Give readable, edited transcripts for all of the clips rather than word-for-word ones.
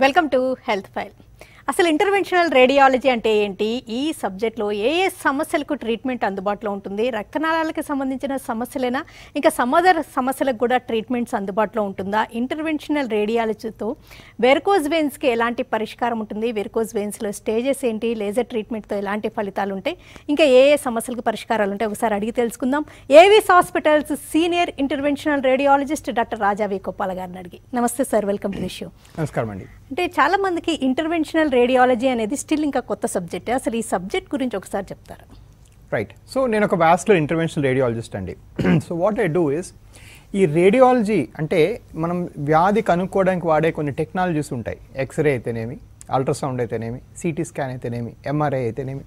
Welcome to health file. అసలు interventional radiology అంటే ఏంటి? ఈ సబ్జెక్ట్లో ఏ ఏ సమస్యలకు ట్రీట్మెంట్ అందుబాటులో ఉంటుంది? రక్తనాళాలకు సంబంధించిన సమస్యలైనా ఇంకా సమాధాన సమస్యలకు కూడా ట్రీట్మెంట్స్ అందుబాటులో ఉంటుందా? ఇంటర్వెన్షనల్ రేడియాలజీతో వెరికోజ్ వెయిన్స్కి ఎలాంటి పరిష్కారం ఉంటుంది? వెరికోజ్ వెయిన్స్లో స్టేజెస్ ఏంటి? లేజర్ ట్రీట్మెంట్తో ఎలాంటి ఫలితాలు ఉంటాయి? ఇంకా ఏ ఏ సమస్యలకు పరిష్కారాలు ఉంటాయి? ఒకసారి అడిగి తెలుసుకుందాం. AVIS hospitals senior interventional radiologist doctor Raja V Koppala గారిని అడిగి. నమస్తే sir, welcome to the show. నమస్కారం అండి. అంటే చాలా మందికి ఇంటర్వెన్షనల్ రేడియాలజీ అనేది స్టిల్ ఇంకా కొత్త సబ్జెక్ట్. అసలు ఈ సబ్జెక్ట్ గురించి ఒకసారి చెప్తారా? రైట్. సో నేను ఒక వాస్కులర్ ఇంటర్వెన్షనల్ రేడియాలజిస్ట్ అండి. So what I do is, ఈ రేడియాలజీ అంటే మనం వ్యాధి కనుక్కోవడానికి వాడే కొన్ని టెక్నాలజీస్ ఉంటాయి. ఎక్స్రే అయితేనేమి, అల్ట్రాసౌండ్ అయితేనేమి, సిటీ స్కాన్ అయితేనేమి, ఎంఆర్ఐ అయితేనేమి,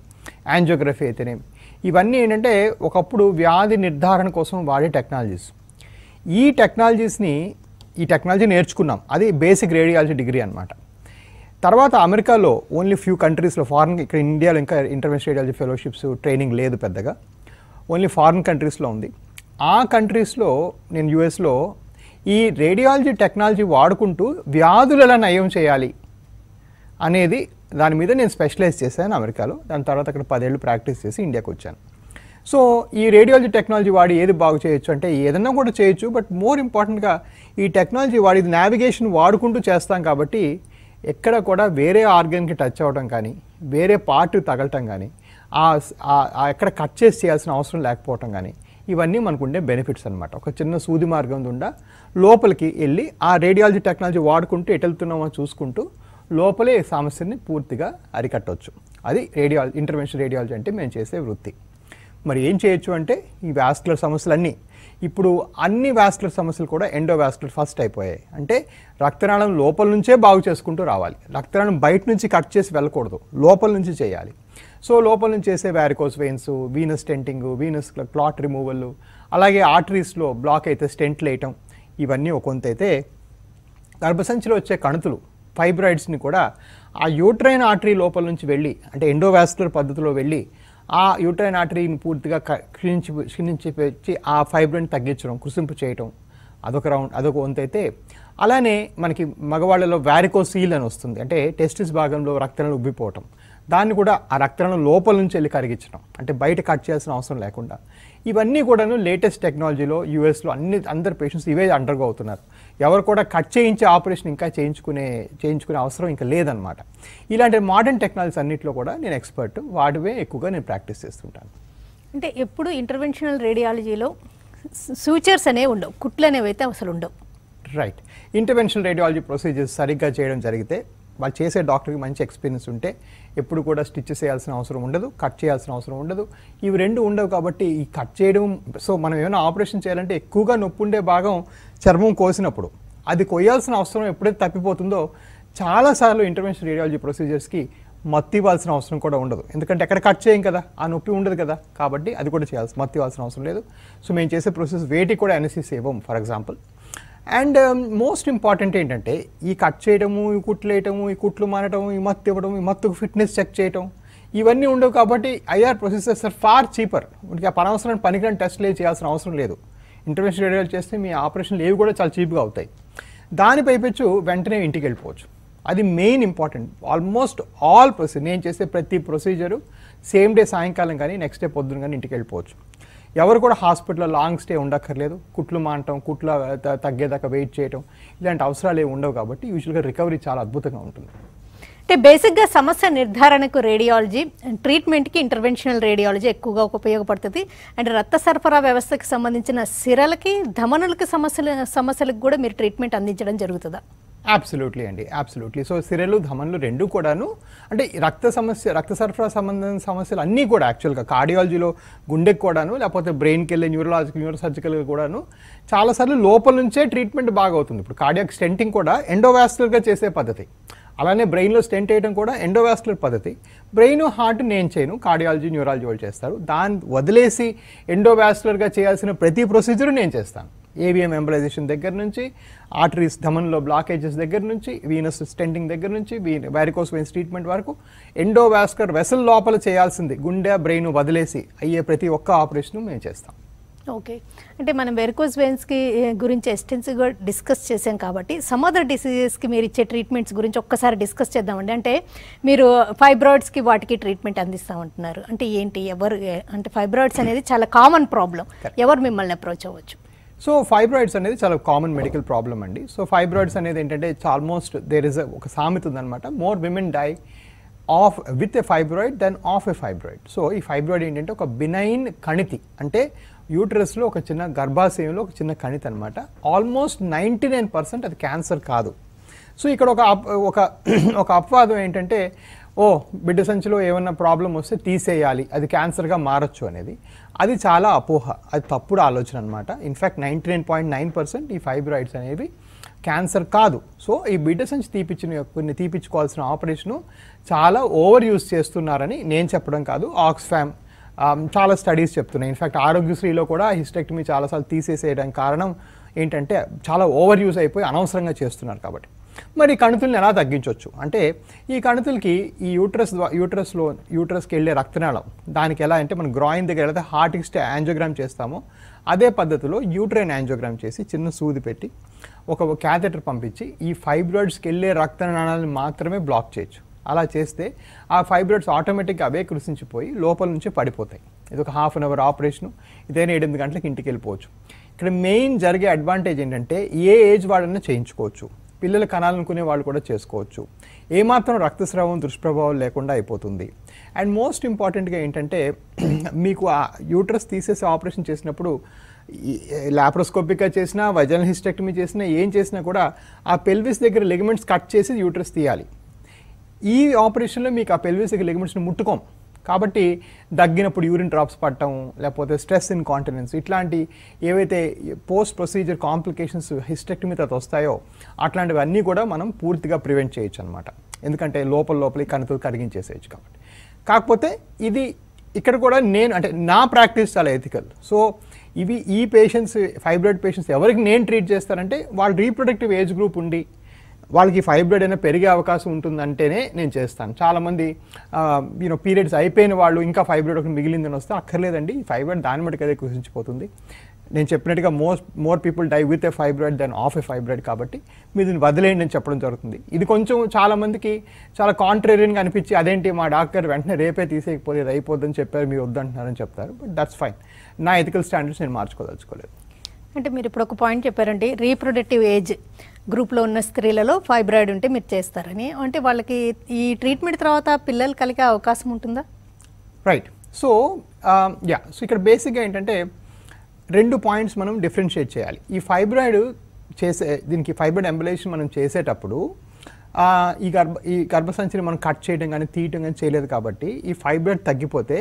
యాంజియోగ్రఫీ అయితేనేమి, ఇవన్నీ ఏంటంటే ఒకప్పుడు వ్యాధి నిర్ధారణ కోసం వాడే టెక్నాలజీస్. ఈ టెక్నాలజీ నేర్చుకున్నాం. అది బేసిక్ రేడియాలజీ డిగ్రీ అనమాట. తర్వాత అమెరికాలో ఓన్లీ ఫ్యూ కంట్రీస్లో, ఇక్కడ ఇండియాలో ఇంకా ఇంటర్వెన్షనల్ రేడియాలజీ ఫెలోషిప్స్ ట్రైనింగ్ లేదు పెద్దగా, ఓన్లీ ఫారిన్ కంట్రీస్లో ఉంది. ఆ కంట్రీస్లో నేను యూఎస్లో ఈ రేడియాలజీ టెక్నాలజీ వాడుకుంటూ వ్యాధులు ఎలా నయం చేయాలి అనేది దాని మీద నేను స్పెషలైజ్ చేశాను అమెరికాలో. దాని తర్వాత అక్కడ 10 ఏళ్ళు ప్రాక్టీస్ చేసి ఇండియాకి వచ్చాను. సో ఈ రేడియాలజీ టెక్నాలజీ వాడి ఏది బాగు చేయొచ్చు అంటే ఏదన్నా కూడా చేయొచ్చు, బట్ మోర్ ఇంపార్టెంట్గా ఈ టెక్నాలజీ వాడి నావిగేషన్ వాడుకుంటూ చేస్తాం కాబట్టి ఎక్కడ కూడా వేరే ఆర్గన్కి టచ్ అవ్వడం కానీ, వేరే పార్ట్ తగలటం కానీ, ఎక్కడ కట్ చేసి చేయాల్సిన అవసరం లేకపోవటం కానీ, ఇవన్నీ మనకుండే బెనిఫిట్స్ అనమాట. ఒక చిన్న సూది మార్గం గుండా లోపలికి వెళ్ళి ఆ రేడియాలజీ టెక్నాలజీ వాడుకుంటూ ఎటు వెళ్తున్నామో చూసుకుంటూ లోపలే సమస్యని పూర్తిగా అరికట్టవచ్చు. అది ఇంటర్వెన్షనల్ రేడియాలజీ అంటే మేము చేసే వృత్తి. మరి ఏం చేయొచ్చు అంటే ఈ వాస్కులర్ సమస్యలన్నీ, ఇప్పుడు అన్ని వాస్కులర్ సమస్యలు కూడా ఎండోవాస్కులర్ ఫస్ట్ అయిపోయాయి. అంటే రక్తనాళం లోపల నుంచే బాగు చేసుకుంటూ రావాలి. రక్తనాళం బయట నుంచి కట్ చేసి వెళ్ళకూడదు, లోపల నుంచి చేయాలి. సో లోపల నుంచి చేసే varicose veins, Venus stenting, Venus clot removal, అలాగే ఆర్టరీస్లో బ్లాక్ అయితే స్టెంట్లు వేయటం, ఇవన్నీ ఒక కొంత అయితే గర్భసంచిలో వచ్చే కణుతులు ఫైబ్రాయిడ్స్ని కూడా ఆ యూట్రైన్ ఆర్టరీ లోపల నుంచి వెళ్ళి, అంటే ఎండోవాస్కులర్ పద్ధతిలో వెళ్ళి ఆ యూట్రైన్ ఆర్టరీని పూర్తిగా క్షీణించి ఆ ఫైబ్రాయిడ్ని తగ్గించడం, కృసింపు చేయటం, అదొక వంతు అయితే, అలానే మనకి మగవాళ్ళలో వారికోసీల్ అని వస్తుంది. అంటే టెస్టిస్ భాగంలో రక్తనాళం ఉబ్బిపోవటం, దాన్ని కూడా ఆ రక్తనాళం లోపల నుంచి వెళ్ళి కరిగించడం, అంటే బయట కట్ చేయాల్సిన అవసరం లేకుండా. ఇవన్నీ కూడాను లేటెస్ట్ టెక్నాలజీలో యూఎస్లో అందరు పేషెంట్స్ ఇవే అండర్గో అవుతున్నారు. ఎవరు కూడా కట్ చేయించే ఆపరేషన్ ఇంకా చేయించుకునే అవసరం ఇంకా లేదనమాట. ఇలాంటి మోడర్న్ టెక్నాలజీస్ అన్నింటిలో కూడా నేను ఎక్స్పర్ట్, వాటివే ఎక్కువగా నేను ప్రాక్టీస్ చేస్తుంటాను. అంటే ఎప్పుడు ఇంటర్వెన్షనల్ రేడియాలజీలో సూచర్స్ అనేవి ఉండవు, కుట్లు అనేవి అయితే అసలు ఉండవు. రైట్. ఇంటర్వెన్షనల్ రేడియాలజీ ప్రొసీజర్స్ సరిగ్గా చేయడం జరిగితే, వాళ్ళు చేసే డాక్టర్కి మంచి ఎక్స్పీరియన్స్ ఉంటే ఎప్పుడు కూడా స్టిచ్ చేయాల్సిన అవసరం ఉండదు, కట్ చేయాల్సిన అవసరం ఉండదు. ఇవి రెండు ఉండవు కాబట్టి ఈ కట్ చేయడం, సో మనం ఏమైనా ఆపరేషన్ చేయాలంటే ఎక్కువగా నొప్పి ఉండే భాగం చర్మం కోసినప్పుడు, అది కొయ్యాల్సిన అవసరం ఎప్పుడైతే తప్పిపోతుందో చాలాసార్లు ఇంటర్వెన్షనల్ రేడియాలజీ ప్రొసీజర్స్కి మత్తు ఇవ్వాల్సిన అవసరం కూడా ఉండదు. ఎందుకంటే ఎక్కడ కట్ చేయం కదా, ఆ నొప్పి ఉండదు కదా, కాబట్టి అది కూడా మత్తు ఇవ్వాల్సిన అవసరం లేదు. సో మేము చేసే ప్రొసెస్ వేటికి కూడా ఎనసిస్ ఇవ్వం for example. And most important ఏంటంటే ఈ కట్ చేయడము, ఈ కుట్లు వేయటము, ఈ కుట్లు మారటం, ఈ మత్తు ఇవ్వడం, ఈ మత్తుకు ఫిట్నెస్ చెక్ చేయటం, ఇవన్నీ ఉండవు. కాబట్టి IR processors are far cheaper. ఆ పనవసరం పనికిరాని టెస్ట్లు చేయాల్సిన అవసరం లేదు. ఇంటర్వెన్షనల్ రేడియాలజీ చేస్తే మీ ఆపరేషన్లు ఏవి కూడా చాలా చీప్గా అవుతాయి. దానిపై పెచ్చు వెంటనే ఇంటికి వెళ్ళిపోవచ్చు. అది main important. Almost all procedure, నేను చేసే ప్రతి ప్రొసీజరు సేమ్ డే సాయంకాలం కానీ నెక్స్ట్ డే పొద్దున కానీ ఇంటికి వెళ్ళిపోవచ్చు. ఎవరు కూడా హాస్పిటల్లో లాంగ్ స్టే ఉండక్కర్లేదు. కుట్లు మానటం, కుట్లు తగ్గేదాకా వెయిట్ చేయటం, ఇలాంటి అవసరాలు ఏమి ఉండవు. కాబట్టి యూజువల్గా రికవరీ చాలా అద్భుతంగా ఉంటుంది. అంటే బేసిక్గా సమస్య నిర్ధారణకు రేడియాలజీ, ట్రీట్మెంట్కి ఇంటర్వెన్షనల్ రేడియాలజీ ఎక్కువగా ఉపయోగపడుతుంది. అంటే రక్త సరఫరా వ్యవస్థకి సంబంధించిన సిరలకి, ధమనులకి సమస్యలకు కూడా మీరు ట్రీట్మెంట్ అందించడం జరుగుతుందా? అబ్సల్యూట్లీ అండి, అబ్సల్యూట్లీ. సో సిరలు, ధమనులు రెండు కూడాను, అంటే రక్త సరఫరా సంబంధించిన సమస్యలు అన్నీ కూడా యాక్చువల్గా కార్డియాలజీలో గుండెకి కూడాను, లేకపోతే బ్రెయిన్కి వెళ్ళే న్యూరోసర్జికల్గా కూడాను చాలాసార్లు లోపల నుంచే ట్రీట్మెంట్ బాగా అవుతుంది. ఇప్పుడు కార్డియాక్ స్టెంటింగ్ కూడా ఎండోవాస్కులర్గా చేసే పద్ధతి, అలానే బ్రెయిన్లో స్టెంట్ వేయడం కూడా ఎండోవాస్కులర్ పద్ధతి. బ్రెయిన్, హార్ట్ నేను చేయను, కార్డియాలజీ, న్యూరాలజీ వాళ్ళు చేస్తారు. దాన్ని వదిలేసి ఎండోవాస్కులర్గా చేయాల్సిన ప్రతి ప్రొసీజరు నేను చేస్తాను. ఏవిఎం ఎంబలైజేషన్ దగ్గర నుంచి, ఆర్టరీస్ ధమన్లో బ్లాకేజెస్ దగ్గర నుంచి, వీనస్ స్టెంటింగ్ దగ్గర నుంచి, వారికోస్ వెయిన్స్ ట్రీట్మెంట్ వరకు ఎండోవాస్కులర్ వెసల్ లోపల చేయాల్సింది గుండె, బ్రెయిన్ వదిలేసి అయ్యే ప్రతి ఒక్క ఆపరేషను మేము చేస్తాం. ఓకే, అంటే మనం వెరికోస్ వెయిన్స్కి గురించి ఎక్స్టెన్సివ్గా డిస్కస్ చేసాం కాబట్టి సమ్ అదర్ డిసీజెస్కి మీరు ఇచ్చే ట్రీట్మెంట్స్ గురించి ఒక్కసారి డిస్కస్ చేద్దామండి. అంటే మీరు ఫైబ్రాయిడ్స్కి వాటికి ట్రీట్మెంట్ అందిస్తామంటున్నారు, అంటే ఏంటి, ఎవరు, అంటే ఫైబ్రాయిడ్స్ అనేది చాలా కామన్ ప్రాబ్లం, ఎవరు మిమ్మల్ని అప్రోచ్ అవ్వచ్చు? సో ఫైబ్రాయిడ్స్ అనేది చాలా కామన్ మెడికల్ ప్రాబ్లం అండి. సో ఫైబ్రాయిడ్స్ అనేది ఏంటంటే ఆల్మోస్ట్ దేర్ ఇస్ ఒక సామెత ఉందన్నమాట, more women die of with a fibroid than of a fibroid. So ఈ ఫైబ్రాయిడ్ ఏంటంటే ఒక బినైన్ కణితి, అంటే యూట్రస్లో ఒక చిన్న గర్భాశయంలో ఒక చిన్న కణితి అనమాట. ఆల్మోస్ట్ 99% అది క్యాన్సర్ కాదు. సో ఇక్కడ ఒక అపవాదం ఏంటంటే, ఓ బిడ్డ సంచిలో ఏమన్నా ప్రాబ్లం వస్తే తీసేయాలి, అది క్యాన్సర్గా మారచ్చు అనేది. అది చాలా అపోహ, అది తప్పుడు ఆలోచన అనమాట. ఇన్ఫ్యాక్ట్ 99.9% ఈ ఫైబ్రాయిడ్స్ అనేవి క్యాన్సర్ కాదు. సో ఈ బిడ్డ సంచి తీపించుకోవాల్సిన ఆపరేషను చాలా ఓవర్ యూజ్ చేస్తున్నారని నేను చెప్పడం కాదు, ఆక్స్ఫామ్ చాలా స్టడీస్ చెప్తున్నాయి. ఇన్ఫ్యాక్ట్ ఆరోగ్యశ్రీలో కూడా హిస్టెక్టమీ చాలాసార్లు తీసేసేయడానికి కారణం ఏంటంటే చాలా ఓవర్ యూజ్ అయిపోయి అనవసరంగా చేస్తున్నారు కాబట్టి. మరి ఈ కణుతుల్ని ఎలా తగ్గించవచ్చు అంటే, ఈ కణుతులకి ఈ యూట్రస్కి వెళ్ళే రక్తనాళం, దానికి ఎలా అంటే మనం గ్రాయిన్ దగ్గర వెళ్తే హార్ట్కి యాంజియోగ్రామ్ చేస్తామో అదే పద్ధతిలో యూట్రైన్ యాంజియోగ్రామ్ చేసి చిన్న సూది పెట్టి ఒక క్యాథెటర్ పంపించి ఈ ఫైబ్రాయిడ్స్కి వెళ్ళే రక్తనాళాలను మాత్రమే బ్లాక్ చేయొచ్చు. అలా చేస్తే ఆ ఫైబ్రాయిడ్స్ ఆటోమేటిక్గా అవే కృషించిపోయి లోపల నుంచి పడిపోతాయి. ఇది ఒక హాఫ్ అన్ అవర్ ఆపరేషను, ఇదైనా 8 గంటలకు ఇంటికి వెళ్ళిపోవచ్చు. ఇక్కడ మెయిన్ జరిగే అడ్వాంటేజ్ ఏంటంటే ఏ ఏజ్ వాళ్ళన్నా చేయించుకోవచ్చు, పిల్లలు కనాలనుకునే వాళ్ళు కూడా చేసుకోవచ్చు, ఏమాత్రం రక్తస్రావం దుష్ప్రభావం లేకుండా అయిపోతుంది. అండ్ మోస్ట్ ఇంపార్టెంట్గా ఏంటంటే, మీకు ఆ యూట్రస్ తీసేసి ఆపరేషన్ చేసినప్పుడు లాప్రోస్కోపిక్గా చేసినా వజనల్ హిస్టెక్టమీ చేసినా ఏం చేసినా కూడా ఆ పెల్విస్ దగ్గర లిగమెంట్స్ కట్ చేసి యూట్రస్ తీయాలి. ఈ ఆపరేషన్లో మీకు ఆ పెల్విస్ దగ్గర లిగమెంట్స్ని ముట్టుకోం కాబట్టి దగ్గినప్పుడు యూరిన్ డ్రాప్స్ పట్టడం, లేకపోతే స్ట్రెస్ ఇన్కాంటినెన్స్, ఇట్లాంటి ఏవైతే పోస్ట్ ప్రొసీజర్ కాంప్లికేషన్స్ హిస్టెక్టమీ తర్వాత వస్తాయో అట్లాంటివన్నీ కూడా మనం పూర్తిగా ప్రివెంట్ చేయొచ్చు అనమాట. ఎందుకంటే లోపల కణుతులు కరిగించేసేయచ్చు కాబట్టి. కాకపోతే ఇది ఇక్కడ కూడా నా ప్రాక్టీస్ చాలా ఎథికల్. సో ఈ పేషెంట్స్, ఫైబ్రాయిడ్ పేషెంట్స్ ఎవరికి నేను ట్రీట్ చేస్తానంటే, వాళ్ళు రీప్రొడక్టివ్ ఏజ్ గ్రూప్ ఉండి వాళ్ళకి ఫైబ్రాయిడ్ అయినా పెరిగే అవకాశం ఉంటుందంటేనే నేను చేస్తాను. చాలామంది పీరియడ్స్ అయిపోయిన వాళ్ళు ఇంకా ఫైబ్రాయిడ్ ఒకటి మిగిలిందని వస్తే అక్కర్లేదండి, ఫైబ్రాయిడ్ దాని మటుకు అదే కృషించిపోతుంది. నేను చెప్పినట్టుగా more people die with a fibroid than of a fibroid కాబట్టి మీరు దీన్ని వదిలేయండి అని చెప్పడం జరుగుతుంది. ఇది కొంచెం చాలామందికి చాలా కాంట్రేరియన్గా అనిపించి, అదేంటి మా డాక్టర్ వెంటనే రేపే తీసేయకపోతే ఇది అయిపోద్దని చెప్పారు, మీరు వద్దంటున్నారని చెప్తారు. బట్ దట్స్ ఫైన్, నా ఎథికల్ స్టాండర్డ్స్ నేను మార్చుకోదలుచుకోలేదు. అంటే మీరు ఇప్పుడు ఒక పాయింట్ చెప్పారండి, రీప్రొడక్టివ్ ఏజ్ గ్రూప్లో ఉన్న స్త్రీలలో ఫైబ్రాయిడ్ ఉంటే మీరు చేస్తారని. అంటే వాళ్ళకి ఈ ట్రీట్మెంట్ తర్వాత పిల్లలు కలిగే అవకాశం ఉంటుందా? రైట్. సో ఇక్కడ బేసిక్గా ఏంటంటే 2 పాయింట్స్ మనం డిఫరెన్షియేట్ చేయాలి. ఈ ఫైబ్రాయిడ్ దీనికి ఫైబ్రాయిడ్ ఎంబులేషన్ మనం చేసేటప్పుడు ఈ గర్భసంచిని మనం కట్ చేయడం కానీ తీయటం కానీ చేయలేదు కాబట్టి ఈ ఫైబ్రాయిడ్ తగ్గిపోతే,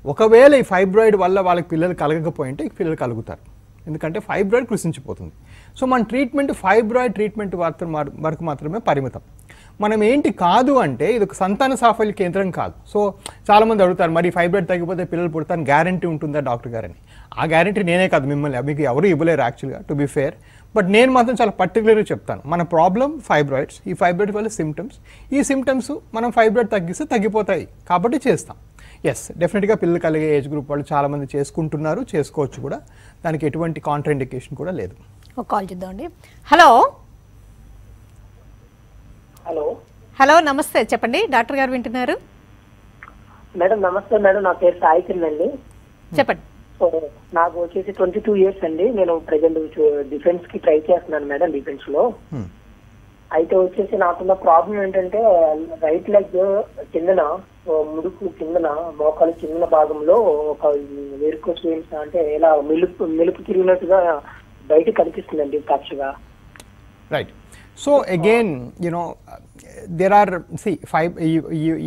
ఒకవేళ ఈ ఫైబ్రాయిడ్ వల్ల వాళ్ళకి పిల్లలు కలగకపోయింటే పిల్లలు కలుగుతారు, ఎందుకంటే ఫైబ్రాయిడ్ కృషించిపోతుంది. సో మన ట్రీట్మెంట్ ఫైబ్రాయిడ్ ట్రీట్మెంట్ వరకు మాత్రమే పరిమితం. మనం ఏంటి కాదు అంటే, ఇది ఒక సంతాన సాఫల్య కేంద్రం కాదు. సో చాలామంది అడుగుతారు, మరి ఫైబ్రాయిడ్ తగ్గిపోతే పిల్లలు పుడతాను గ్యారంటీ ఉంటుందా డాక్టర్ గారని. ఆ గ్యారంటీ నేనే కాదు, మిమ్మల్ని మీకు ఎవరు ఇవ్వలేరు యాక్చువల్గా, టు బి ఫేర్. బట్ నేను మాత్రం చాలా పర్టికులర్గా చెప్తాను, మన ప్రాబ్లం ఫైబ్రాయిడ్స్, ఈ ఫైబ్రాయిడ్ వల్ల సిమ్టమ్స్, ఈ సిమ్టమ్స్ మనం ఫైబ్రాయిడ్ తగ్గిస్తే తగ్గిపోతాయి కాబట్టి చేస్తాం. ఎస్, డెఫినెట్గా పిల్లలు కలిగే ఏజ్ గ్రూప్ వాళ్ళు చాలామంది చేసుకుంటున్నారు, చేసుకోవచ్చు కూడా, దానికి ఎటువంటి కాంట్రాఇండికేషన్ కూడా లేదు. ఒక కాల్ చూద్దామండి. హలో హలో హలో నమస్తే, చెప్పండి, డాక్టర్ గారు వింటున్నారు. మేడం నమస్తే మేడం, నా పేరు సాయి కిరణ్ అండి. చెప్పండి. సో నాకు వచ్చేసి 22 ఇయర్స్ అండి. నేను ప్రెసెంట్ డిఫెన్స్ కి ట్రై చేస్తున్నాను మేడం, డిఫెన్స్ లో. అయితే వచ్చేసి నాకున్న ప్రాబ్లం ఏంటంటే, రైట్ లెగ్ కిందన, ముడుకు కిందన, మోకాలు కిందన భాగంలో ఒక వెరికోస్ వెయిన్స్, అంటే ఇలా మెలుపు తిరిగినట్టుగా బయట కనిపిస్తుందండి తరచుగా. Right. So again there are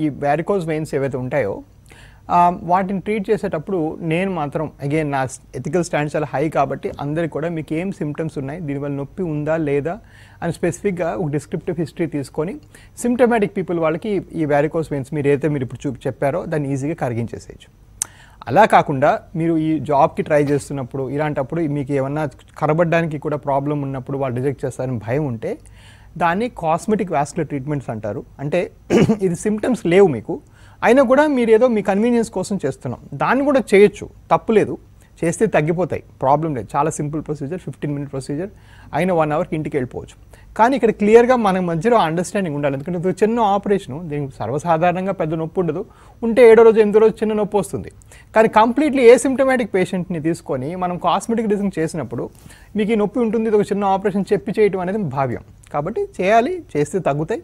ఈ వారికోస్ వెయిన్స్ ఏవైతే ఉంటాయో వాటిని ట్రీట్ చేసేటప్పుడు నేను మాత్రం అగైన్ నా ఎథికల్ స్టాండ్ చాలా హై కాబట్టి అందరికి కూడా మీకు ఏం సిమ్టమ్స్ ఉన్నాయి, దీనివల్ల నొప్పి ఉందా లేదా అని స్పెసిఫిక్గా ఒక డిస్క్రిప్టివ్ హిస్టరీ తీసుకొని సిమ్టమాటిక్ పీపుల్ వాళ్ళకి ఈ వారికోస్ వెయిన్స్ మీరు ఇప్పుడు చెప్పారో దాన్ని ఈజీగా కరిగించేసేయచ్చు. అలా కాకుండా మీరు ఈ జాబ్కి ట్రై చేస్తున్నప్పుడు ఇలాంటప్పుడు మీకు ఏమన్నా కరబడ్డానికి కూడా ప్రాబ్లం ఉన్నప్పుడు వాళ్ళు రిజెక్ట్ చేస్తారని భయం ఉంటే దాన్ని కాస్మెటిక్ వాస్కులర్ ట్రీట్మెంట్స్ అంటారు. అంటే ఇది సిమ్టమ్స్ లేవు మీకు, అయినా కూడా మీరు ఏదో మీ కన్వీనియన్స్ కోసం చేస్తున్నాం, దాన్ని కూడా చేయొచ్చు, తప్పులేదు. చేస్తే తగ్గిపోతాయి, ప్రాబ్లం లేదు. చాలా సింపుల్ ప్రొసీజర్, 15-minute ప్రొసీజర్, అయిన 1 అవర్కి ఇంటికి వెళ్ళిపోవచ్చు. కానీ ఇక్కడ క్లియర్గా మన మధ్యలో అండర్స్టాండింగ్ ఉండాలి. ఎందుకంటే ఇది చిన్న ఆపరేషను, దీనికి సర్వసాధారణంగా పెద్ద నొప్పి ఉండదు, ఉంటే 7వ రోజు 8వ రోజు చిన్న నొప్పి వస్తుంది. కానీ కంప్లీట్లీ ఏసిమ్టమాటిక్ పేషెంట్ని తీసుకొని మనం కాస్మెటిక్ డ్రెస్సింగ్ చేసినప్పుడు మీకు ఈ నొప్పి ఉంటుంది, ఇది ఒక చిన్న ఆపరేషన్ చెప్పి చేయడం అనేది భావ్యం. కాబట్టి చేయాలి, చేస్తే తగ్గుతాయి.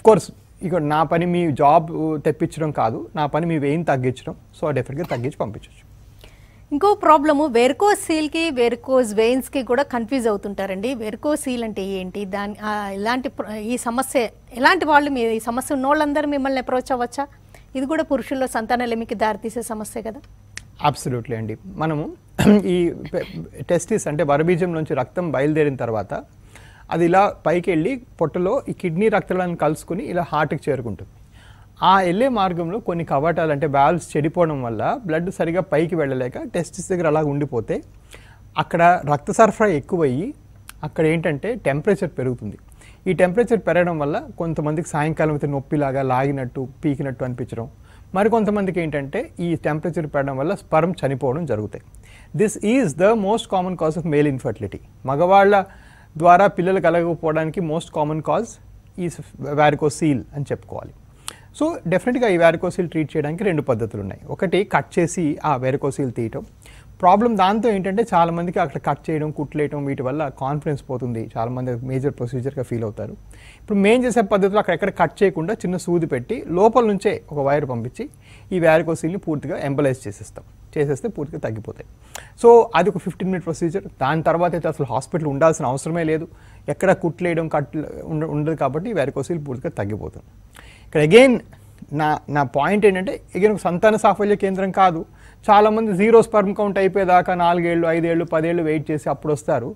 కోర్స్ ఇక నా పని మీ జాబ్ తెప్పించడం కాదు, నా పని మీ వెయిన్ తగ్గించడం. సో డెఫినెట్గా తగ్గించి పంపించవచ్చు. ఇంకో ప్రాబ్లము వెరికోజ్ సీల్కి వెరికోజ్ వెయిన్స్కి కూడా కన్ఫ్యూజ్ అవుతుంటారండి. వెరికోజ్ సీల్ అంటే ఏంటి, దాని ఈ సమస్య ఎలాంటి వాళ్ళు, ఈ సమస్య ఉన్న వాళ్ళందరూ మిమ్మల్ని అప్రోచ్ అవ్వచ్చా? ఇది కూడా పురుషుల్లో సంతానలేమికి దారితీసే సమస్య కదా? అబ్సల్యూట్లీ అండి. మనము ఈ టెస్టిస్ అంటే వరబీజం నుంచి రక్తం బయలుదేరిన తర్వాత అది ఇలా పైకి వెళ్ళి పొట్టలో ఈ కిడ్నీ రక్తాలను కలుసుకుని ఇలా హార్ట్కి చేరుకుంటుంది. ఆ వెళ్ళే మార్గంలో కొన్ని కవాటాలు అంటే వాల్వ్స్ చెడిపోవడం వల్ల బ్లడ్ సరిగా పైకి వెళ్ళలేక టెస్టిస్ దగ్గర అలా ఉండిపోతే అక్కడ రక్త సరఫరా ఎక్కువయ్యి అక్కడ ఏంటంటే టెంపరేచర్ పెరుగుతుంది. ఈ టెంపరేచర్ పెరగడం వల్ల కొంతమందికి సాయంకాలం అయితే నొప్పిలాగా లాగినట్టు పీకినట్టు అనిపించడం, మరి కొంతమందికి ఏంటంటే ఈ టెంపరేచర్ పెరగడం వల్ల స్పర్మ్ చనిపోవడం జరుగుతాయి. This is the most common cause of male infertility. మగవాళ్ళ ద్వారా పిల్లలు కలగకపోవడానికి మోస్ట్ కామన్ కాజ్ ఈ వారికోసీల్ అని చెప్పుకోవాలి. సో డెఫినెట్గా ఈ వారికోసీల్ ట్రీట్ చేయడానికి 2 పద్ధతులు ఉన్నాయి. ఒకటి కట్ చేసి ఆ వారికోసీల్ తీయటం. ప్రాబ్లం దాంతో ఏంటంటే చాలామందికి అక్కడ కట్ చేయడం, కుట్లేయడం వీటి వల్ల కాన్ఫిడెన్స్ పోతుంది, చాలామంది మేజర్ ప్రొసీజర్గా ఫీల్ అవుతారు. ఇప్పుడు మేము చేసే పద్ధతిలో అక్కడెక్కడ కట్ చేయకుండా చిన్న సూది పెట్టి లోపల నుంచే ఒక వైర్ పంపించి ఈ వారికోసీల్ని పూర్తిగా ఎంబలైజ్ చేసేస్తే పూర్తిగా తగ్గిపోతాయి. సో అది ఒక 15-minute ప్రొసీజర్. దాని తర్వాత అయితే అసలు హాస్పిటల్ ఉండాల్సిన అవసరమే లేదు, ఎక్కడ కుట్లేయడం ఉండదు. కాబట్టి ఈ వారికోసీల్ పూర్తిగా తగ్గిపోతుంది. ఇక్కడ అగైన్ నా పాయింట్ ఏంటంటే అగైన్ ఒక సంతాన సాఫల్య కేంద్రం కాదు. చాలామంది 0 స్పర్మ్ కౌంట్ అయిపోయేదాకా 4 ఏళ్ళు 5 ఏళ్ళు 10 ఏళ్ళు వెయిట్ చేసి అప్పుడు వస్తారు.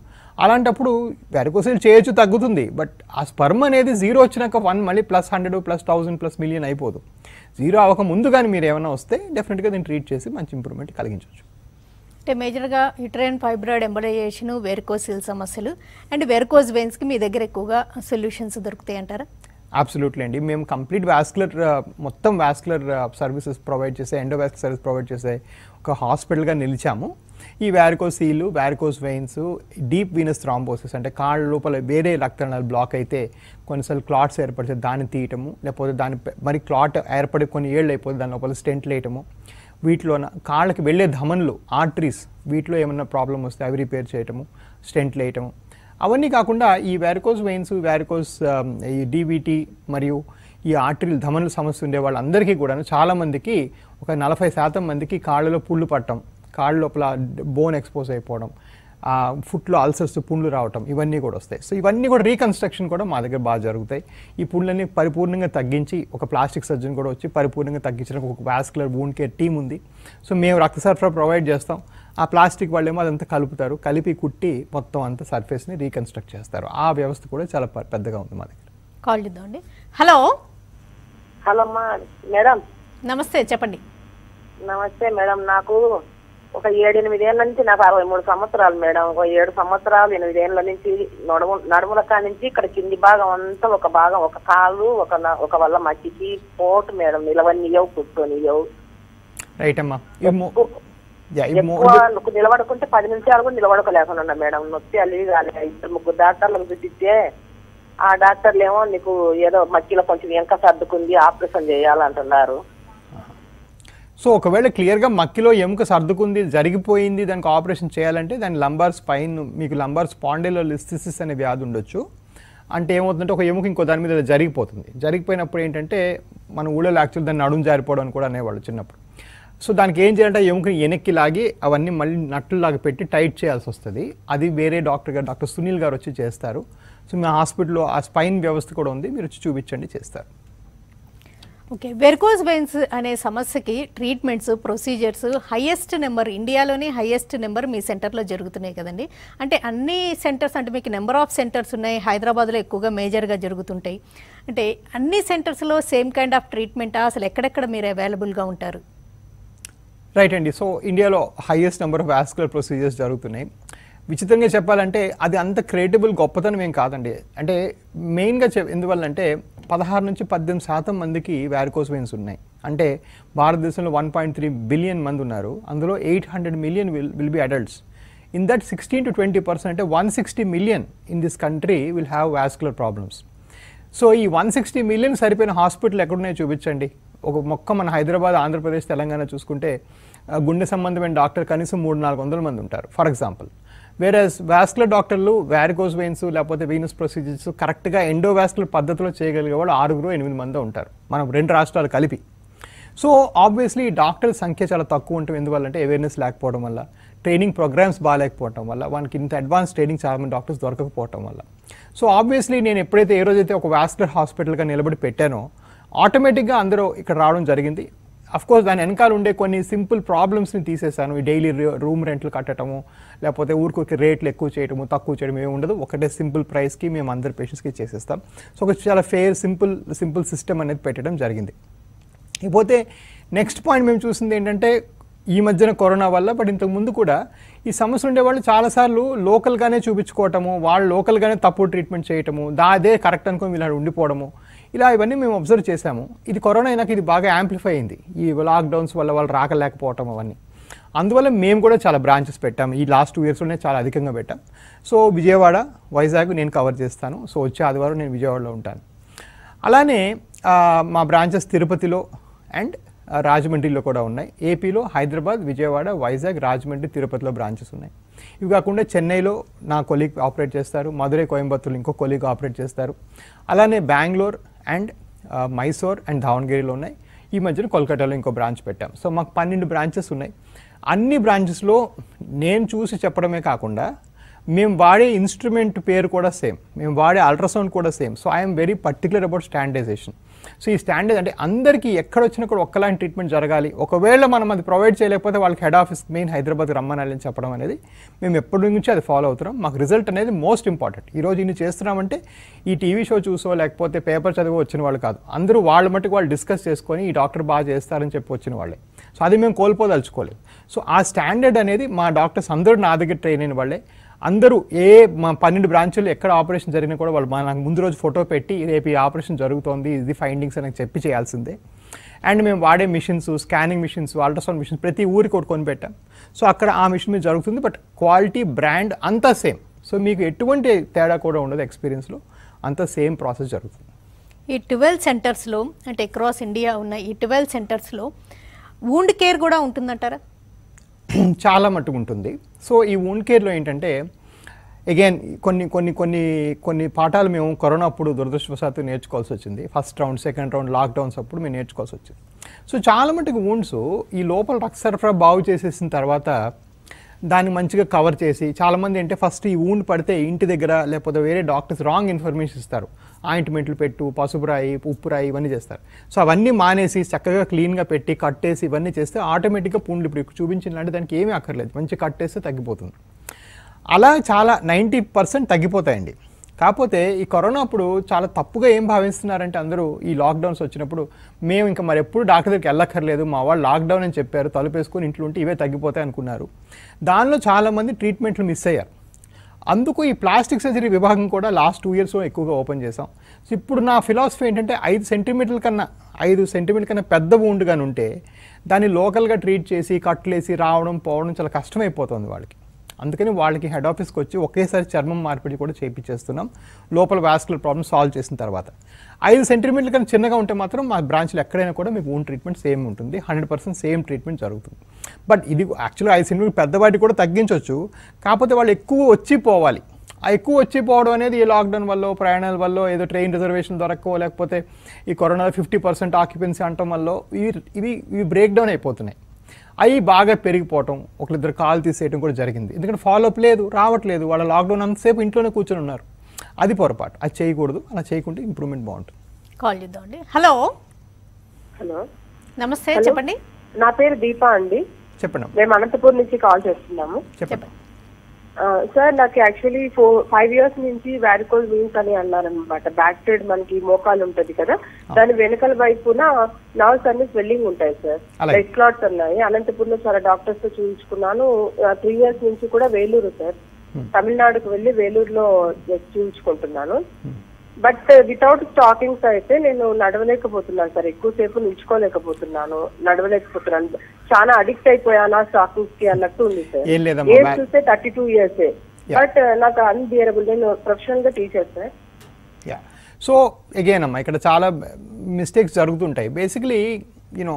అలాంటప్పుడు వారికోసీల్ చేయొచ్చు, తగ్గుతుంది. బట్ ఆ స్పర్మ్ అనేది 0 వచ్చినాక 1 మళ్ళీ +100 +1000 +1,000,000 అయిపోదు. 0 అవ్వక ముందు కానీ మీరు ఏమైనా వస్తే డెఫినెట్గా దీన్ని ట్రీట్ చేసి మంచి ఇంప్రూవ్మెంట్ కలిగించవచ్చు. అంటే మేజర్గా యూట్రైన్ ఫైబ్రాయిడ్ ఎంబలైజేషన్, వెరికోసీల్ సమస్యలు అండ్ వెరికోజ్ వెయిన్స్కి మీ దగ్గర ఎక్కువగా సొల్యూషన్స్ దొరుకుతాయి అంటారా? అబ్సల్యూట్లీ అండి. మేము కంప్లీట్ మొత్తం వాస్కులర్ సర్వీసెస్ ప్రొవైడ్ చేసే, ఎండోవాస్కులర్ సర్వీస్ ప్రొవైడ్ చేసే ఒక హాస్పిటల్గా నిలిచాము. ఈ వారికోసీలు, varicose veins, deep venous thrombosis అంటే కాళ్ళ లోపల వేరే రక్తనాళాలు బ్లాక్ అయితే కొన్నిసార్లు క్లాట్స్ ఏర్పడితే దాన్ని తీయటము, లేకపోతే మరి క్లాట్ ఏర్పడి కొన్ని ఏళ్ళు అయిపోతే దాని లోపల స్టెంట్లు వేయటము, వీటిలో కాళ్ళకి వెళ్ళే ధమనులు ఆర్టరీస్ వీటిలో ఏమన్నా ప్రాబ్లం వస్తే అవి రిపేర్ చేయటము, స్టెంట్లు వేయటము. అవన్నీ కాకుండా ఈ వారికోస్ వెయిన్స్, వారికోస్ ఈ డీవీటీ మరియు ఈ ఆర్టరీలు ధమనుల సమస్య ఉండే వాళ్ళందరికీ కూడా చాలామందికి ఒక 40% మందికి కాళ్ళలో పుళ్ళు పట్టడం, కాళ్ళ లోపల బోన్ ఎక్స్పోజ్ అయిపోవడం, ఫుట్లో అల్సర్స్ పుండ్లు రావటం ఇవన్నీ కూడా వస్తాయి. సో ఇవన్నీ కూడా రీకన్స్ట్రక్షన్ కూడా మా దగ్గర బాగా జరుగుతాయి. ఈ పుండ్లన్నీ పరిపూర్ణంగా తగ్గించి ఒక ప్లాస్టిక్ సర్జన్ కూడా వచ్చి పరిపూర్ణంగా తగ్గించడానికి ఒక వాస్కులర్ వూండ్ కేర్ టీమ్ ఉంది. సో మేము రక్త సరఫరా ప్రొవైడ్ చేస్తాం, ఆ ప్లాస్టిక్ వాళ్ళేమో అదంతా కలుపుతారు, కలిపి కుట్టి మొత్తం అంతా సర్ఫేస్ని రీకన్స్ట్రక్ట్ చేస్తారు. ఆ వ్యవస్థ కూడా చాలా పెద్దగా ఉంది మా దగ్గర. కాల్ చేద్దామండి. Hello hello madam. నమస్తే, చెప్పండి. నమస్తే మేడం. నాకు ఒక 7-8 ఏళ్ళ నుంచి, నాకు 63 సంవత్సరాలు మేడం. ఒక 7 సంవత్సరాలు 8 ఏళ్ళ నుంచి నడుముల కా నుంచి ఇక్కడ కింది భాగం అంతా ఒక భాగం, ఒక కాలు ఒక వల్ల మట్టికి పోటు మేడం, నిలవనియవు కూర్చొనియవు. రైట్ అమ్మా. నిలబడుకుంటే 10 నిమిషాలు కూడా నిలబడకలేకుండా మేడం, నొప్పి అలివి కాలే. 2-3 డాక్టర్లకు చూపిస్తే ఆ డాక్టర్లు ఏమో నీకు ఏదో మట్టిలో కొంచెం వెంక సర్దుకుంది, ఆపరేషన్ చేయాలంటున్నారు. సో ఒకవేళ క్లియర్గా మక్కిలో ఎముక సర్దుకుంది, జరిగిపోయింది, దానికి ఆపరేషన్ చేయాలంటే దాని లంబార్ స్పైన్, మీకు లంబార్ స్పాండిలోలిస్థిసిస్ అనే వ్యాధి ఉండొచ్చు. అంటే ఏమవుతుందంటే ఒక ఎముక ఇంకో దాని మీద జరిగిపోతుంది. జరిగిపోయినప్పుడు ఏంటంటే మన ఊళ్ళో యాక్చువల్ దాన్ని నడుము జారిపోవడం అని కూడా అనేవాళ్ళు చిన్నప్పుడు. సో దానికి ఏం చేయాలంటే ఎముకని వెనక్కి లాగి అవన్నీ మళ్ళీ నట్టులాగా పెట్టి టైట్ చేయాల్సి వస్తుంది. అది వేరే డాక్టర్ సునీల్ గారు వచ్చి చేస్తారు. సో మా హాస్పిటల్లో ఆ స్పైన్ వ్యవస్థ కూడా ఉంది, మీరు వచ్చి చూపించండి, చేస్తారు. ఓకే, వెరికోజ్ వెయిన్స్ అనే సమస్యకి ట్రీట్మెంట్స్, ప్రొసీజర్స్ హైయెస్ట్ నెంబర్, ఇండియాలోనే హైయెస్ట్ నెంబర్ మీ సెంటర్లో జరుగుతున్నాయి కదండి. అంటే అన్ని సెంటర్స్, అంటే మీకు నెంబర్ ఆఫ్ సెంటర్స్ ఉన్నాయి, హైదరాబాద్లో ఎక్కువగా మేజర్గా జరుగుతుంటాయి. అంటే అన్ని సెంటర్స్లో సేమ్ కైండ్ ఆఫ్ ట్రీట్మెంటా, అసలు ఎక్కడెక్కడ మీరు అవైలబుల్గా ఉంటారు? రైట్ అండి. సో ఇండియాలో highest number of vascular procedures జరుగుతున్నాయి. విచిత్రంగా చెప్పాలంటే అది అంత క్రియేటబుల్ గొప్పతనం ఏం కాదండి. అంటే మెయిన్గా ఎందువల్లంటే 16 నుంచి 18% మందికి వ్యారికోస్ వెయిన్స్ ఉన్నాయి. అంటే భారతదేశంలో 1.3 బిలియన్ మంది ఉన్నారు, అందులో 800 million will be adults. In that 16 to 20% అంటే 160 million in this country will have vascular problems. So ఈ 160 మిలియన్ సరిపోయిన హాస్పిటల్ ఎక్కడున్నాయో చూపించండి. ఒక మొక్క మన హైదరాబాద్, ఆంధ్రప్రదేశ్, తెలంగాణ చూసుకుంటే గుండె సంబంధమైన డాక్టర్ కనీసం 300-400 మంది ఉంటారు ఫర్ ఎగ్జాంపుల్. వేరేస్ వాస్కులర్ డాక్టర్లు వ్యారికోస్ వెయిన్స్ లేకపోతే వీనస్ ప్రొసీజర్స్ కరెక్ట్గా ఎండోవాస్కులర్ పద్ధతిలో చేయగలిగే వాళ్ళు 6-8 మంది ఉంటారు మనం 2 రాష్ట్రాలు కలిపి. సో ఆబ్వియస్లీ డాక్టర్ల సంఖ్య చాలా తక్కువ ఉంటుంది. ఎందువల్లంటే అవేర్నెస్ లేకపోవడం వల్ల, ట్రైనింగ్ ప్రోగ్రామ్స్ బాగాలేకపోవడం వల్ల, మనకి ఇంత అడ్వాన్స్ ట్రైనింగ్ చాలా మంది డాక్టర్స్ దొరకకపోవడం వల్ల. సో ఆబ్వియస్లీ నేను ఎప్పుడైతే ఏ రోజైతే ఒక వాస్కులర్ హాస్పిటల్గా నిలబడి పెట్టానో ఆటోమేటిక్గా అందరూ ఇక్కడ రావడం జరిగింది. అఫ్కోర్స్ దాని వెనకాల ఉండే కొన్ని సింపుల్ ప్రాబ్లమ్స్ని తీసేసాను. ఈ డైలీ రూమ్ రెంట్లు కట్టడము, లేకపోతే ఊరికి రేట్లు ఎక్కువ చేయడము, తక్కువ చేయడం ఏమి ఉండదు. ఒకటే సింపుల్ ప్రైస్కి మేము అందరి పేషెంట్స్కి చేసేస్తాం. సో ఒక చాలా ఫెయిర్ సింపుల్ సిస్టమ్ అనేది పెట్టడం జరిగింది. ఇకపోతే నెక్స్ట్ పాయింట్ మేము చూసింది ఏంటంటే ఈ మధ్యన కరోనా వల్ల, బట్ ఇంతకు ముందు కూడా ఈ సమస్య ఉండేవాళ్ళు చాలాసార్లు లోకల్గానే చూపించుకోవటము, వాళ్ళు లోకల్గానే తప్పుడు ట్రీట్మెంట్ చేయటము, అదే కరెక్ట్ అనుకుని వీళ్ళు ఉండిపోవడము, ఇవన్నీ మేము అబ్జర్వ్ చేసాము. ఇది కరోనా అయినాక ఇది బాగా యాంప్లిఫై అయింది, ఈ లాక్డౌన్స్ వల్ల వాళ్ళు రాకలేకపోవటం అవన్నీ. అందువల్ల మేము కూడా చాలా బ్రాంచెస్ పెట్టాము. ఈ లాస్ట్ 2 yearsలోనే చాలా అధికంగా పెట్టాం. సో విజయవాడ, వైజాగ్ నేను కవర్ చేస్తాను. సో వచ్చే ఆదివారం నేను విజయవాడలో ఉంటాను. అలానే మా బ్రాంచెస్ తిరుపతిలో అండ్ రాజమండ్రిలో కూడా ఉన్నాయి. ఏపీలో హైదరాబాద్, విజయవాడ, వైజాగ్, రాజమండ్రి, తిరుపతిలో బ్రాంచెస్ ఉన్నాయి. ఇవి కాకుండా చెన్నైలో నా కొలీగ్ ఆపరేట్ చేస్తారు, మధురై, కోయంబత్తూర్లో ఇంకో కొలీగ్ ఆపరేట్ చేస్తారు. అలానే బెంగళూరు అండ్ మైసూర్ అండ్ దావణగిరిలో ఉన్నాయి. ఈ మధ్యన కోల్కతాలో ఇంకో బ్రాంచ్ పెట్టాం. సో మాకు 12 బ్రాంచెస్ ఉన్నాయి. అన్ని బ్రాంచెస్లో నేను చూసి చెప్పడమే కాకుండా మేము వాడే ఇన్స్ట్రుమెంట్ పేరు కూడా సేమ్, మేము వాడే అల్ట్రాసౌండ్ కూడా same. So I'm very particular about standardization. So ఈ స్టాండర్డ్ అంటే అందరికీ ఎక్కడొచ్చినా కూడా ఒక్కలాంటి ట్రీట్మెంట్ జరగాలి. ఒకవేళ మనం అది ప్రొవైడ్ చేయలేకపోతే వాళ్ళకి హెడ్ ఆఫీస్ మెయిన్ హైదరాబాద్కి రమ్మనాలి అని చెప్పడం అనేది మేము ఎప్పటి నుంచి అది ఫాలో అవుతున్నాం. మాకు రిజల్ట్ అనేది మోస్ట్ ఇంపార్టెంట్. ఈరోజు ఇన్ని చేస్తున్నామంటే ఈ టీవీ షో చూసో లేకపోతే పేపర్ చదివో వచ్చిన వాళ్ళు కాదు, అందరూ వాళ్ళ మట్టుకు వాళ్ళు డిస్కస్ చేసుకొని ఈ డాక్టర్ బాగా చేస్తారని చెప్పి వచ్చిన వాళ్ళే. సో అది మేము కోల్పోదలుచుకోలేదు. సో ఆ స్టాండర్డ్ అనేది మా డాక్టర్స్ అందరూ నా దగ్గర ట్రైన్ అయిన వాళ్ళే. అందరూ మా 12 బ్రాంచులు ఎక్కడ ఆపరేషన్ జరిగినా కూడా వాళ్ళు నాకు ముందు రోజు ఫోటో పెట్టి రేపు ఈ ఆపరేషన్ జరుగుతోంది, ఇది ఫైండింగ్స్ అని చెప్పి చేయాల్సిందే. అండ్ మేము వాడే machines, scanning machines, ultrasound machines ప్రతి ఊరికి ఒకటి కొనిపెట్టాం. సో అక్కడ ఆ మిషన్ మీద జరుగుతుంది, బట్ క్వాలిటీ, బ్రాండ్ అంతా సేమ్. సో మీకు ఎటువంటి తేడా కూడా ఉండదు, ఎక్స్పీరియన్స్లో అంతా సేమ్ ప్రాసెస్ జరుగుతుంది. ఈ 12 సెంటర్స్లో అంటే అక్రాస్ ఇండియా ఉన్న ఈ 12 సెంటర్స్లో వూండ్ కేర్ కూడా ఉంటుందంటారా? చాలా మట్టుకు ఉంటుంది. సో ఈ వూండ్ కేర్లో ఏంటంటే అగైన్ కొన్ని పాఠాలు మేము కరోనా అప్పుడు దురదృష్టవశాత్తు నేర్చుకోవాల్సి వచ్చింది. First round, second round lockdowns అప్పుడు మేము నేర్చుకోవాల్సి వచ్చింది. సో చాలా మట్టుకు వూండ్స్ ఈ లోపల రక్త సరఫరా బాగు చేసేసిన తర్వాత దాన్ని మంచిగా కవర్ చేసి, చాలామంది అంటే ఫస్ట్ ఈ వూండ్ పడితే ఇంటి దగ్గర లేకపోతే వేరే డాక్టర్స్ రాంగ్ ఇన్ఫర్మేషన్ ఇస్తారు. ఆయింట్మెంట్లు పెట్టు, పసుపు రాయి, ఉప్పు రాయి ఇవన్నీ చేస్తారు. సో అవన్నీ మానేసి చక్కగా క్లీన్గా పెట్టి కట్టేసి ఇవన్నీ చేస్తే ఆటోమేటిక్గా పుండ్లు ఇప్పుడు చూపించినట్టు దానికి ఏమీ అక్కర్లేదు, మంచిగా కట్టేస్తే తగ్గిపోతుంది. అలా చాలా 90% తగ్గిపోతాయండి. కాకపోతే ఈ కరోనా అప్పుడు చాలా తప్పుగా ఏం భావిస్తున్నారంటే అందరూ ఈ లాక్డౌన్స్ వచ్చినప్పుడు మేము ఇంకా మరి ఎప్పుడు డాక్టర్ దగ్గరికి వెళ్ళక్కర్లేదు, మా వాళ్ళు లాక్డౌన్ అని చెప్పారు, తలుపేసుకొని ఇంట్లో ఉంటే ఇవే తగ్గిపోతాయి అనుకున్నారు. దానిలో చాలామంది ట్రీట్మెంట్లు మిస్ అయ్యారు. అందుకు ఈ ప్లాస్టిక్ సర్జరీ విభాగం కూడా లాస్ట్ 2 yearsలో ఎక్కువగా ఓపెన్ చేసాం. సో ఇప్పుడు నా ఫిలాసఫీ ఏంటంటే 5 సెంటీమీటర్ల కన్నా పెద్ద వూండ్ కానీ ఉంటే దాన్ని లోకల్గా ట్రీట్ చేసి కట్లేసి రావడం పోవడం చాలా కష్టమైపోతుంది వాళ్ళకి. అందుకని వాళ్ళకి హెడ్ ఆఫీస్కి వచ్చి ఒకేసారి చర్మం మార్పిడి కూడా చేయించేస్తున్నాం లోపల వాస్కులర్ ప్రాబ్లమ్ సాల్వ్ చేసిన తర్వాత. 5 సెంటీమీటర్ల కన్నా చిన్నగా ఉంటే మాత్రం మా బ్రాంచ్లో ఎక్కడైనా కూడా మీకు వూండ్ ట్రీట్మెంట్ సేమ్ ఉంటుంది, 100% సేమ్ ట్రీట్మెంట్ జరుగుతుంది. బట్ ఇది యాక్చువల్గా 5 సెంటీమీటర్ పెద్దవాటి కూడా తగ్గించవచ్చు. కాకపోతే వాళ్ళు ఎక్కువ వచ్చి పోవాలి. ఆ ఎక్కువ వచ్చి పోవడం అనేది ఈ లాక్డౌన్ వల్ల, ప్రయాణాల వల్ల, ఏదో ట్రైన్ రిజర్వేషన్ దొరకో లేకపోతే ఈ కరోనా 50% ఆక్యుపెన్సీ అనటం వల్ల ఇవి బ్రేక్ డౌన్ అయిపోతున్నాయి. అవి బాగా పెరిగిపోవటం, ఒకరిద్దరు కాలు తీసేయడం కూడా జరిగింది. ఎందుకంటే ఫాలోఅప్ లేదు, రావట్లేదు. వాళ్ళ లాక్డౌన్ అంతసేపు ఇంట్లోనే కూర్చొని ఉన్నారు. అది పొరపాటు, అది చేయకూడదు. అలా చేయకుంటే ఇంప్రూవ్మెంట్ బాగుంటుంది. కాల్ చేద్దామండి. హలో హలో, నమస్తే, చెప్పండి. నా పేరు దీపా అండి. చెప్పండి. మేము అనంతపూర్ నుంచి కాల్ చేస్తున్నాము. చెప్పండి. సార్, నాకు యాక్చువల్లీ 5 years నుంచి వారికోల్ వీన్స్ అని అన్నారనమాట. బ్యాక్ సైడ్ మనకి మోకాలు ఉంటది కదా, దాని వెనకాల వైపున నర్వ్స్ అన్ని స్వెల్లింగ్ ఉంటాయి సార్, బ్లడ్ క్లాట్స్ ఉన్నాయి. అనంతపూర్ లో చాలా డాక్టర్స్ తో చూపించుకున్నాను. 3 years నుంచి కూడా వేలూరు సార్, తమిళనాడుకు వెళ్ళి వేలూరులో చూపించుకుంటున్నాను. బట్ వితౌట్ స్టాకింగ్స్ అయితే నేను నడవలేకపోతున్నాను సార్, ఎక్కువసేపు నిల్చుకోలేకపోతున్నాను, నడవలేకపోతున్నాను, చాలా అడిక్ట్ అయిపోయాను స్టాకింగ్స్ కి అన్నట్టు ఉంది సార్. ఏం లేదమ్మా, ఏజ్ చూస్తే 32 years, బట్ నాకు అన్బియరబుల్. నేను ప్రొఫెషనల్ గా teacher sir. Yeah, so again అమ్మా ఇక్కడ చాలా మిస్టేక్స్ జరుగుతుంటాయి. Basically you know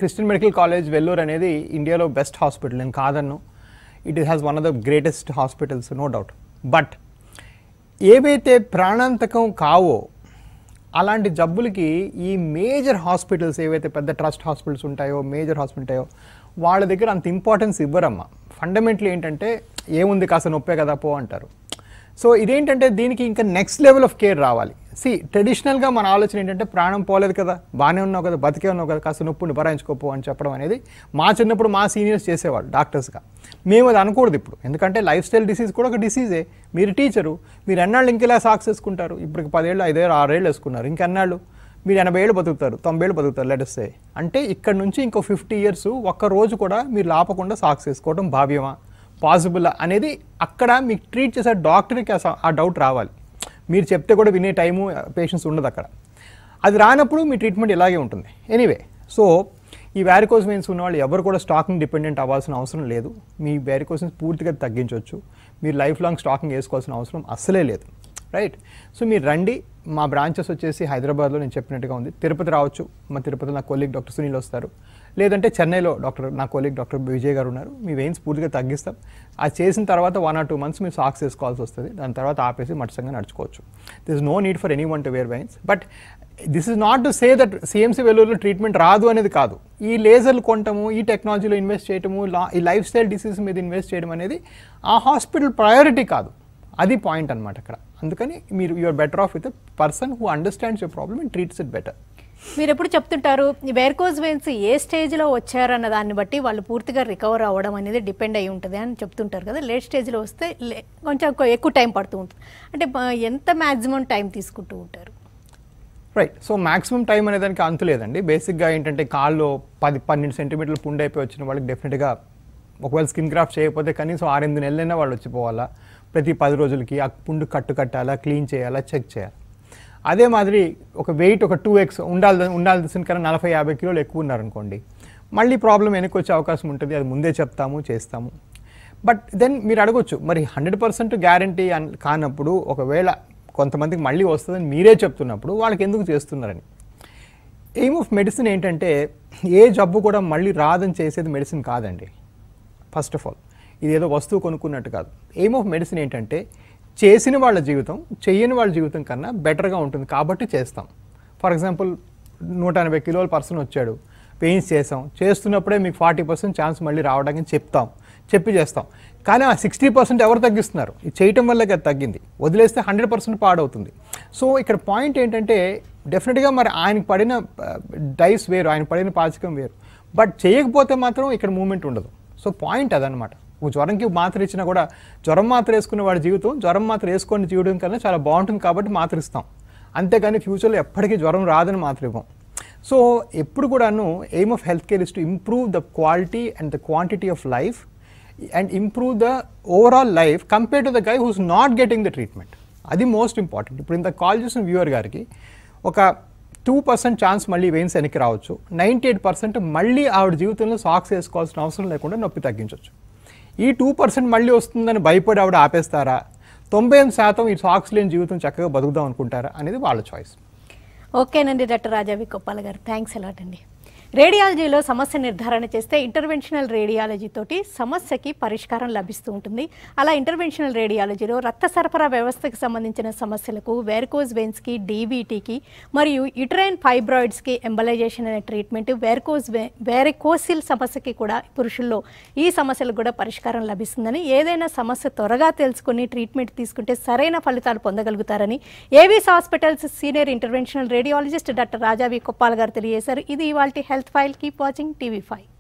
Christian medical college Vellore అనేది ఇండియాలో బెస్ట్ హాస్పిటల్, నేను కాదన్ను. It has one of the greatest hospitals, no doubt. But ఏవైతే ప్రాణాంతకం కావో అలాంటి జబ్బులకి ఈ మేజర్ హాస్పిటల్స్ ఏవైతే పెద్ద ట్రస్ట్ హాస్పిటల్స్ ఉంటాయో, మేజర్ హాస్పిటల్ ఉంటాయో, వాళ్ళ దగ్గర అంత ఇంపార్టెన్స్ ఇవ్వరమ్మా. ఫండమెంటలీ ఏంటంటే ఏముంది కాస్త నొప్పే కదా పో అంటారు. సో ఇదేంటంటే దీనికి ఇంకా నెక్స్ట్ లెవెల్ ఆఫ్ కేర్ రావాలి. ట్రెడిషనల్గా మన ఆలోచన ఏంటంటే ప్రాణం పోలేదు కదా, బాగానే ఉన్నావు కదా, బతికే ఉన్నావు కదా, కాస్త నొప్పుని భరాయించుకోపో అని చెప్పడం అనేది మా చిన్నప్పుడు మా సీనియర్స్ చేసేవాళ్ళు డాక్టర్స్గా. మేము అది అనకూడదు ఇప్పుడు, ఎందుకంటే లైఫ్ స్టైల్ డిసీజ్ కూడా ఒక డిసీజే. మీరు టీచరు, మీరు ఎన్నాళ్ళు ఇంకెలా సాక్స్ వేసుకుంటారు? ఇప్పటికి 10 ఏళ్ళు 5 ఏళ్ళు 6 ఏళ్ళు వేసుకున్నారు, ఇంకెన్నాళ్ళు? మీరు 80 ఏళ్ళు బతుకుతారు, 90 ఏళ్ళు బతుకుతారు లెటర్సే. అంటే ఇక్కడ నుంచి ఇంకో 50 years ఒక్క రోజు కూడా మీరు లాపకుండా సాక్స్ వేసుకోవడం భావ్యమా, పాసిబుల్ అనేది అక్కడ మీకు ట్రీట్ చేసే డాక్టర్కి ఆ డౌట్ రావాలి. మీరు చెప్తే కూడా వినే టైము పేషెన్స్ ఉండదు అక్కడ. అది రానప్పుడు మీ ట్రీట్మెంట్ ఇలాగే ఉంటుంది. ఎనీవే, సో ఈ వ్యారికోస్ వెయిన్స్ ఉన్న వాళ్ళు ఎవరు కూడా స్టాకింగ్ డిపెండెంట్ అవ్వాల్సిన అవసరం లేదు. మీ వ్యారికోస్ పూర్తిగా తగ్గించవచ్చు. మీరు లైఫ్ లాంగ్ స్టాకింగ్ వేసుకోవాల్సిన అవసరం అస్సలే లేదు, రైట్? సో మీరు రండి. మా బ్రాంచెస్ వచ్చేసి హైదరాబాద్లో నేను చెప్పినట్టుగా ఉంది. తిరుపతి రావచ్చు, మా తిరుపతిలో నా కొలీగ్ డాక్టర్ సునీల్ వస్తారు. లేదంటే చెన్నైలో నా కొలీగ్ డాక్టర్ విజయ్ గారు ఉన్నారు. మీ వెయిన్స్ పూర్తిగా తగ్గిస్తాం. అది చేసిన తర్వాత 1 or 2 months మీరు సాక్స్ వేసుకోవాల్సి వస్తుంది. దాని తర్వాత ఆపేసి మట్టసంగా నడుచుకోవచ్చు. This is no need for anyone to wear veins. But this is not to say that CMC వెల్లూరులో ట్రీట్మెంట్ రాదు అనేది కాదు. ఈ లేజర్లు కొనటము, ఈ టెక్నాలజీలో ఇన్వెస్ట్ చేయటము, ఈ లైఫ్ స్టైల్ డిసీజ్ మీద ఇన్వెస్ట్ చేయడం అనేది ఆ హాస్పిటల్ ప్రయారిటీ కాదు. అది పాయింట్ అనమాట అక్కడ. అందుకని మీరు you're better off with a person who understands your problem and treats it better. మీరు ఎప్పుడు చెప్తుంటారు ఈ వెరికోస్ వెయిన్స్ ఏ స్టేజ్లో వచ్చారన్న దాన్ని బట్టి వాళ్ళు పూర్తిగా రికవర్ అవ్వడం అనేది డిపెండ్ అయి ఉంటుంది అని చెప్తుంటారు కదా. లేట్ స్టేజ్లో వస్తే కొంచెం ఎక్కువ టైం పడుతూ ఉంటుంది. అంటే ఎంత మ్యాక్సిమం టైం తీసుకుంటూ ఉంటారు? రైట్, సో మ్యాక్సిమం టైం అనేదానికి అంతు లేదండి. బేసిక్గా ఏంటంటే కాల్లో 10-12 centimeters పుండు అయిపోయి వచ్చిన వాళ్ళకి డెఫినెట్గా ఒకవేళ స్కిన్ గ్రాఫ్ట్ చేయకపోతే కనీసం 6-8 నెలలైనా వాళ్ళు వచ్చిపోవాలా. ప్రతి 10 రోజులకి ఆ పుండు కట్టాలా, క్లీన్ చేయాలా, చెక్ చేయాలి. అదే మాదిరి ఒక వెయిట్ ఒక 2x ఉండాల్సిన కన్నా 40-50 kilos ఎక్కువ ఉన్నారనుకోండి, మళ్ళీ ప్రాబ్లం వెనక్కి వచ్చే అవకాశం ఉంటుంది. అది ముందే చెప్తాము, చేస్తాము. బట్ దెన్ మీరు అడగొచ్చు, మరి 100% గ్యారంటీ కానప్పుడు ఒకవేళ కొంతమందికి మళ్ళీ వస్తుందని మీరే చెప్తున్నప్పుడు వాళ్ళకి ఎందుకు చేస్తున్నారని. ఎయిమ్ ఆఫ్ మెడిసిన్ ఏంటంటే ఏ జబ్బు కూడా మళ్ళీ రాదని చేసేది మెడిసిన్ కాదండి. ఫస్ట్ ఆఫ్ ఆల్ ఇది ఏదో వస్తువు కొనుక్కున్నట్టు కాదు. ఎయిమ్ ఆఫ్ మెడిసిన్ ఏంటంటే చేసిన వాళ్ళ జీవితం చెయ్యని వాళ్ళ జీవితం కన్నా బెటర్గా ఉంటుంది కాబట్టి చేస్తాం. ఫర్ ఎగ్జాంపుల్ 180 kilos పర్సన్ వచ్చాడు, పెయిన్స్ చేసాం, చేస్తున్నప్పుడే మీకు 40% ఛాన్స్ మళ్ళీ రావడానికి చెప్పి చేస్తాం. కానీ ఆ 60% ఎవరు తగ్గిస్తున్నారు? ఇది చేయటం వల్ల అది తగ్గింది, వదిలేస్తే 100% పాడవుతుంది. సో ఇక్కడ పాయింట్ ఏంటంటే డెఫినెట్గా మరి ఆయనకు పడిన డైస్ వేరు, ఆయన పడిన పాచికం వేరు, బట్ చేయకపోతే మాత్రం ఇక్కడ మూమెంట్ ఉండదు. సో పాయింట్ అదనమాట. జ్వరంకి మాత్ర ఇచ్చినా కూడా జ్వరం మాత్ర వేసుకున్న వాడి జీవితం జ్వరం మాత్ర వేసుకొని జీవితం కన్నా చాలా బాగుంటుంది కాబట్టి మాత్ర ఇస్తాం. అంతేగాని ఫ్యూచర్లో ఎప్పటికీ జ్వరం రాదని మాత్ర ఇవ్వం. సో ఎప్పుడు కూడాను aim of health care is to improve the quality and the quantity of life and improve the overall life compare to the guy who's not getting the treatment. అది మోస్ట్ ఇంపార్టెంట్. ఇప్పుడు ఇంత call చేసిన viewer గారికి ఒక 2% chance మళ్ళీ veins వెనక్కి రావచ్చు, 98% మళ్ళీ ఆవిడ జీవితంలో సాక్స్ వేసుకోవాల్సిన అవసరం లేకుండా నొప్పి తగ్గించవచ్చు. ఈ 2% మళ్ళీ వస్తుందని భయపడి ఆవిడ ఆపేస్తారా, 98% ఈ సాక్స్ లేని జీవితం చక్కగా బతుకుదాం అనుకుంటారా అనేది వాళ్ళ చాయిస్. ఓకేనండి డాక్టర్ రాజా వి కొప్పాల గారు, థ్యాంక్స్ అలాట్ అండి. రేడియాలజీలో సమస్య నిర్ధారణ చేస్తే ఇంటర్వెన్షనల్ రేడియాలజీ తోటి సమస్యకి పరిష్కారం లభిస్తూ ఉంటుంది. అలా ఇంటర్వెన్షనల్ రేడియాలజీలో రక్త సరఫరా వ్యవస్థకి సంబంధించిన సమస్యలకు, వెరికోజ్ వెయిన్స్కి, డీవీటీకి మరియు యుటరైన్ ఫైబ్రాయిడ్స్కి ఎంబలైజేషన్ అనే ట్రీట్మెంట్, వెరికోసిల్ సమస్యకి కూడా పురుషుల్లో ఈ సమస్యలకు కూడా పరిష్కారం లభిస్తుందని, ఏదైనా సమస్య త్వరగా తెలుసుకుని ట్రీట్మెంట్ తీసుకుంటే సరైన ఫలితాలు పొందగలుగుతారని AVIS hospitals senior interventional radiologist doctor Raja V Koppala గారు తెలియజేశారు. ఇది ఇవాల్టి health file. Keep watching TV5.